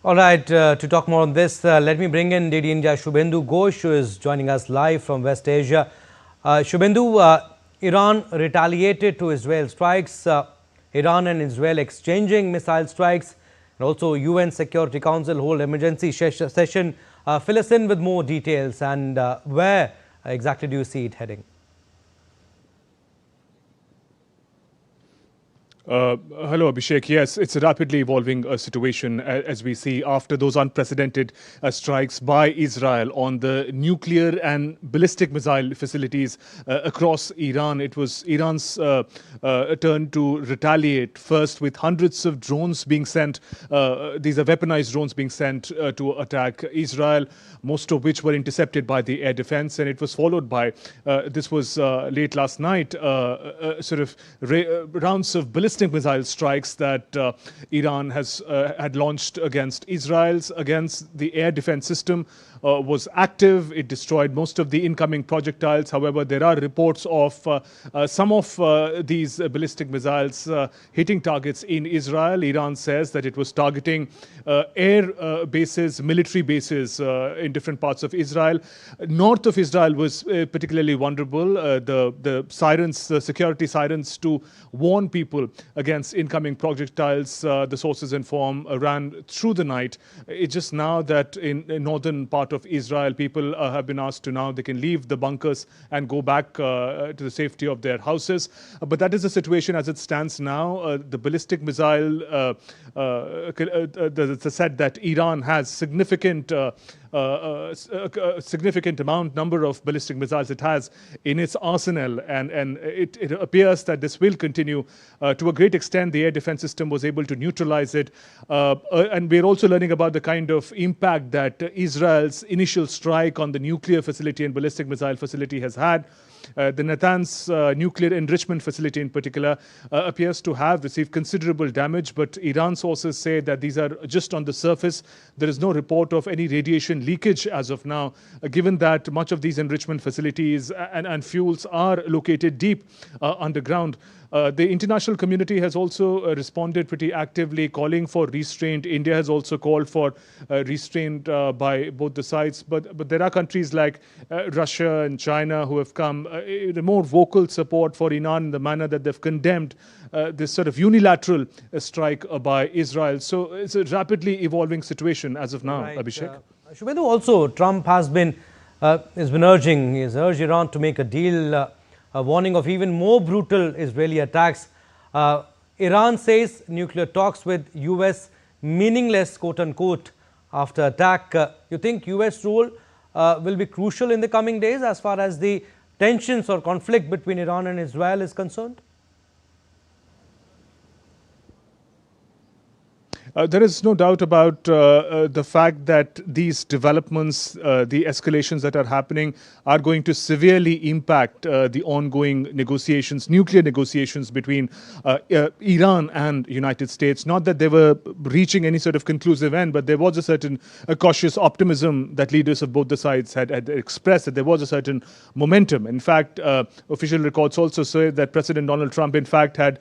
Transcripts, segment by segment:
All right, to talk more on this, let me bring in DD India Shubhendu Ghosh, who is joining us live from West Asia. Shubhendu, Iran retaliated to Israel strikes, Iran and Israel exchanging missile strikes, and also UN Security Council hold emergency session. Fill us in with more details, and where exactly do you see it heading? Hello, Abhishek. Yes, it's a rapidly evolving situation as we see after those unprecedented strikes by Israel on the nuclear and ballistic missile facilities across Iran. It was Iran's turn to retaliate, first with hundreds of drones being sent. These are weaponized drones being sent to attack Israel, most of which were intercepted by the air defense. And it was followed by, this was late last night, rounds of ballistic missile strikes that Iran had launched against against the air defense system. Was active. It destroyed most of the incoming projectiles. However, there are reports of some of these ballistic missiles hitting targets in Israel. Iran says that it was targeting air bases, military bases in different parts of Israel. North of Israel was particularly vulnerable. The sirens, the security sirens to warn people against incoming projectiles, the sources inform, ran through the night. It's just now that in northern part of Israel, people have been asked to now they can leave the bunkers and go back to the safety of their houses. But that is the situation as it stands now. The ballistic missile, said that Iran has significant number of ballistic missiles it has in its arsenal, and it appears that this will continue to a great extent. The air defense system was able to neutralize it, and we're also learning about the kind of impact that Israel's initial strike on the nuclear facility and ballistic missile facility has had. The Natanz nuclear enrichment facility in particular appears to have received considerable damage, but Iran sources say that these are just on the surface. There is no report of any radiation leakage as of now, given that much of these enrichment facilities and fuels are located deep underground. The international community has also responded pretty actively, calling for restraint. India has also called for restraint by both the sides. But there are countries like Russia and China who have come more vocal support for Iran in the manner that they've condemned this sort of unilateral strike by Israel. So it's a rapidly evolving situation as of now, right. Abhishek. Shubhendu, also Trump has been urging, he has urged Iran to make a deal, a warning of even more brutal Israeli attacks. Iran says nuclear talks with US meaningless, quote unquote, after attack. You think US role will be crucial in the coming days as far as the tensions or conflict between Iran and Israel is concerned? There is no doubt about the fact that these developments, the escalations that are happening, are going to severely impact the ongoing negotiations, nuclear negotiations between Iran and United States. Not that they were reaching any sort of conclusive end, but there was a certain cautious optimism that leaders of both the sides had expressed, that there was a certain momentum. In fact, official records also say that President Donald Trump, in fact, had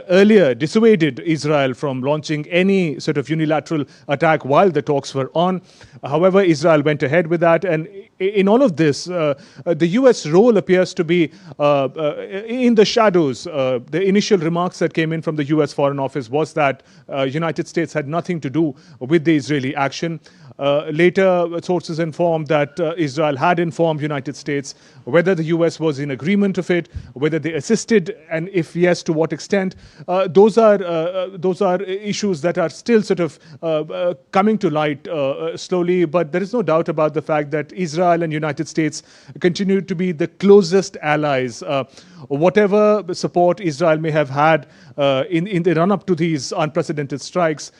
earlier dissuaded Israel from launching any sort of unilateral attack while the talks were on. However, Israel went ahead with that. And in all of this, the US role appears to be in the shadows. The initial remarks that came in from the US Foreign Office was that United States had nothing to do with the Israeli action. Later, sources informed that Israel had informed United States. Whether the US was in agreement of it, whether they assisted, and if yes, to what extent. Those are issues that are still sort of coming to light slowly. But there is no doubt about the fact that Israel and United States continue to be the closest allies. Whatever support Israel may have had in the run-up to these unprecedented strikes,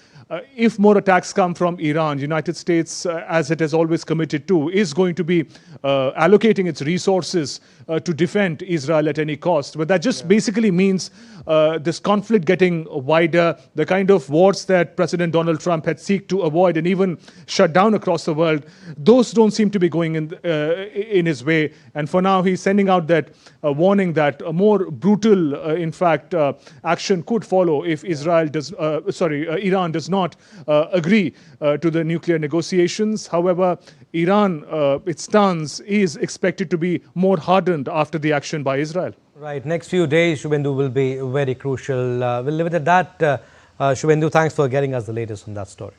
if more attacks come from Iran, United States, as it has always committed to, is going to be allocating its resources to defend Israel at any cost. But that just basically means this conflict getting wider, the kind of wars that President Donald Trump had sought to avoid and even shut down across the world, those don't seem to be going in his way. And for now, he's sending out that warning that a more brutal, in fact, action could follow if Iran does not not agree to the nuclear negotiations. However, Iran, its stance is expected to be more hardened after the action by Israel. Right. Next few days, Shubhendu, will be very crucial. We'll leave it at that. Shubhendu, thanks for getting us the latest on that story.